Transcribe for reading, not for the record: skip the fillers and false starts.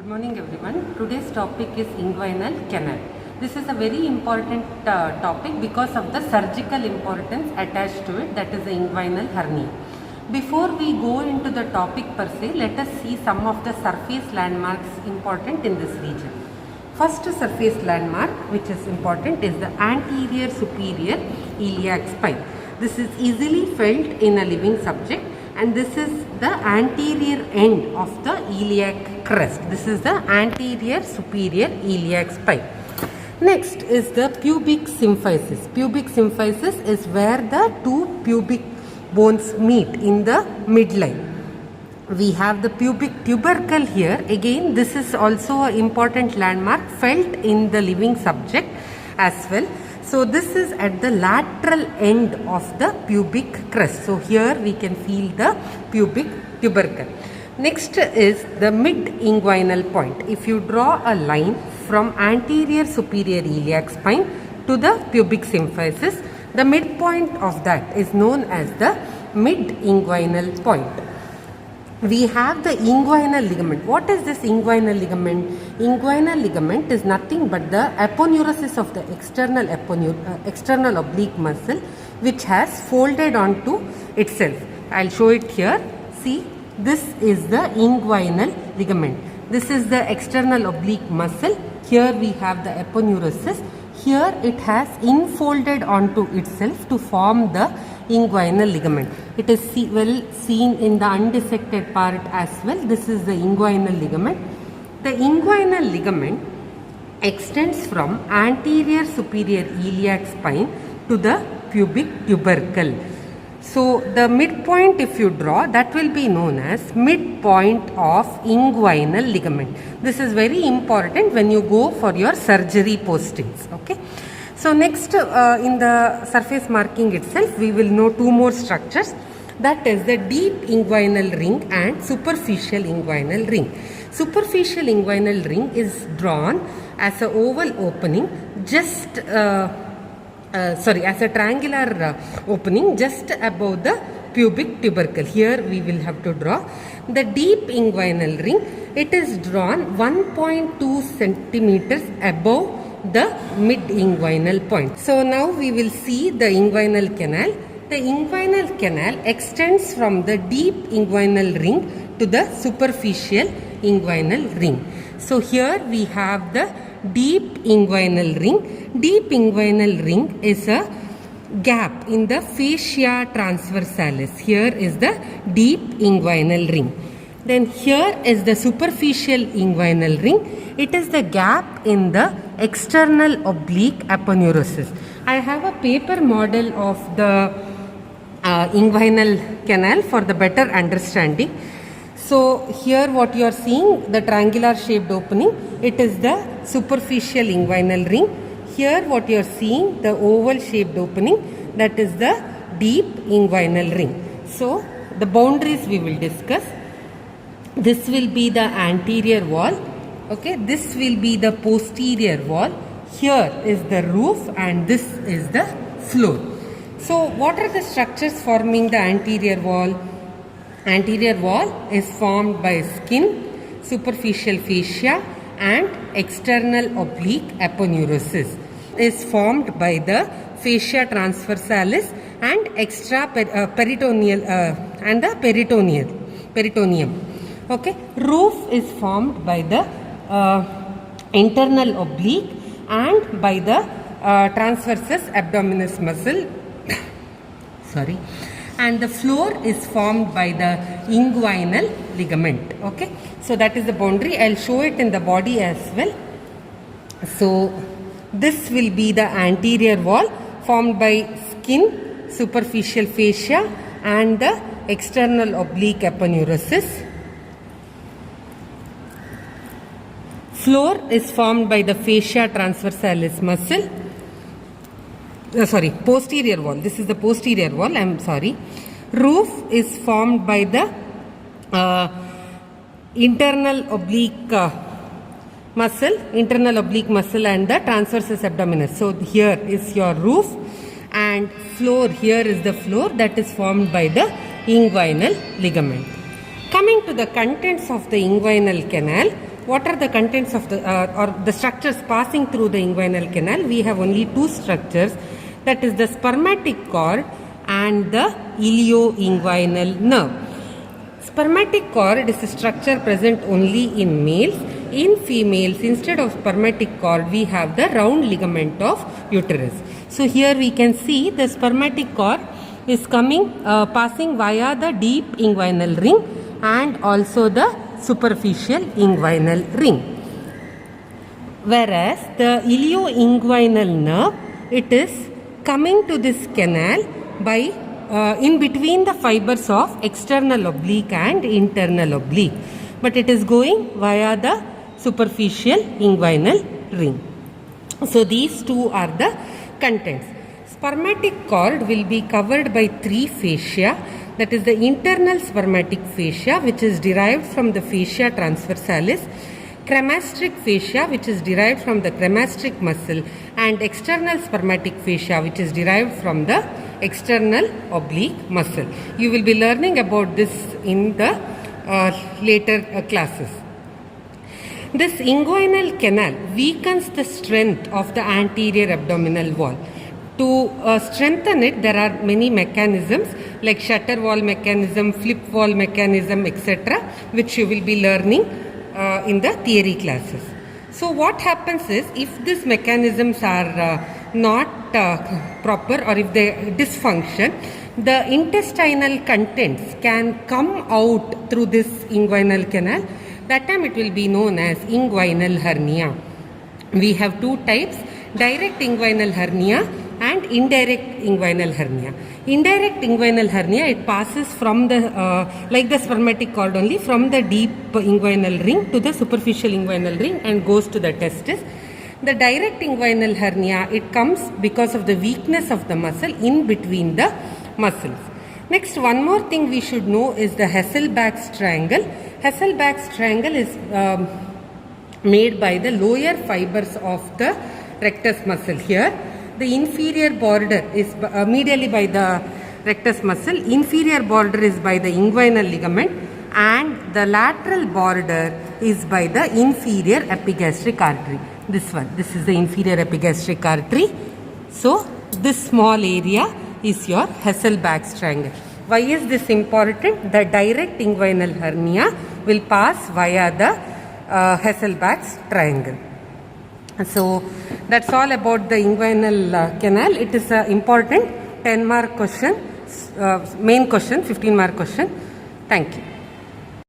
Good morning everyone. Today's topic is inguinal canal. This is a very important topic because of the surgical importance attached to it, that is the inguinal hernia. Before we go into the topic per se, let us see some of the surface landmarks important in this region. First surface landmark which is important is the anterior superior iliac spine. This is easily felt in a living subject, and this is the anterior end of the iliac crest. This is the anterior superior iliac spine. Next is the pubic symphysis. Pubic symphysis is where the two pubic bones meet in the midline. We have the pubic tubercle here. Again, this is also an important landmark felt in the living subject as well. So this is at the lateral end of the pubic crest. So here we can feel the pubic tubercle. Next is the mid-inguinal point. If you draw a line from anterior superior iliac spine to the pubic symphysis, the midpoint of that is known as the mid-inguinal point. We have the inguinal ligament. What is this inguinal ligament? Inguinal ligament is nothing but the aponeurosis of the external oblique muscle, which has folded onto itself. I'll show it here. See, this is the inguinal ligament. This is the external oblique muscle. Here we have the aponeurosis. Here it has infolded onto itself to form the inguinal ligament. It is well seen in the undissected part as well. This is the inguinal ligament. The inguinal ligament extends from anterior superior iliac spine to the pubic tubercle. So the midpoint, if you draw, that will be known as midpoint of inguinal ligament. This is very important when you go for your surgery postings. Okay. So next in the surface marking itself, we will know two more structures, that is the deep inguinal ring and superficial inguinal ring. Superficial inguinal ring is drawn as a oval opening just as a triangular opening just above the pubic tubercle. Here we will have to draw the deep inguinal ring. It is drawn 1.2 centimeters above the mid-inguinal point. So now we will see the inguinal canal. The inguinal canal extends from the deep inguinal ring to the superficial inguinal ring. So here we have the deep inguinal ring. Deep inguinal ring is a gap in the fascia transversalis. Here is the deep inguinal ring. Then here is the superficial inguinal ring. It is the gap in the external oblique aponeurosis. I have a paper model of the inguinal canal for the better understanding. So here what you are seeing, the triangular shaped opening, it is the superficial inguinal ring. Here what you are seeing, the oval shaped opening, that is the deep inguinal ring. So the boundaries we will discuss. This will be the anterior wall. Okay, this will be the posterior wall. Here is the roof and this is the floor. So what are the structures forming the anterior wall? Anterior wall is formed by skin, superficial fascia and external oblique aponeurosis. Is formed by the fascia transversalis and peritoneal and the peritoneum. Okay, roof is formed by the internal oblique and by the transversus abdominis muscle. Sorry. And the floor is formed by the inguinal ligament. Okay, so that is the boundary. I'll show it in the body as well. So this will be the anterior wall formed by skin, superficial fascia and the external oblique aponeurosis. Floor is formed by the fascia transversalis muscle. Posterior wall. This is the posterior wall. I'm sorry. Roof is formed by the internal oblique muscle and the transversus abdominis. So here is your roof and floor. Here is the floor that is formed by the inguinal ligament. Coming to the contents of the inguinal canal, what are the contents of the or the structures passing through the inguinal canal? We have only two structures, that is the spermatic cord and the ilioinguinal nerve. Spermatic cord is a structure present only in males. In females, instead of spermatic cord, we have the round ligament of uterus. So here we can see the spermatic cord is passing via the deep inguinal ring and also the superficial inguinal ring. Whereas the ilioinguinal nerve, it is coming to this canal by in between the fibers of external oblique and internal oblique, but it is going via the superficial inguinal ring. So these two are the contents. Spermatic cord will be covered by three fascia, that is the internal spermatic fascia, which is derived from the fascia transversalis, cremastric fascia, which is derived from the cremastric muscle, and external spermatic fascia, which is derived from the external oblique muscle. You will be learning about this in the later classes. This inguinal canal weakens the strength of the anterior abdominal wall. To strengthen it, there are many mechanisms like shutter wall mechanism, flip wall mechanism, etc., which you will be learning in the theory classes. So what happens is, if these mechanisms are not proper or if they dysfunction, the intestinal contents can come out through this inguinal canal. That time it will be known as inguinal hernia. We have two types, direct inguinal hernia and indirect inguinal hernia. Indirect inguinal hernia, it passes from the like the spermatic cord only, from the deep inguinal ring to the superficial inguinal ring and goes to the testis. The direct inguinal hernia, it comes because of the weakness of the muscle in between the muscles. Next, one more thing we should know is the Hasselbalch's triangle. Hasselbalch's triangle is made by the lower fibers of the rectus muscle here. The inferior border is medially by the rectus muscle, inferior border is by the inguinal ligament, and the lateral border is by the inferior epigastric artery. This one, this is the inferior epigastric artery. So this small area is your Hasselbalch's triangle. Why is this important? The direct inguinal hernia will pass via the Hasselbalch's triangle. So that's all about the inguinal canal. It is an important 10-mark question, main question, 15-mark question. Thank you.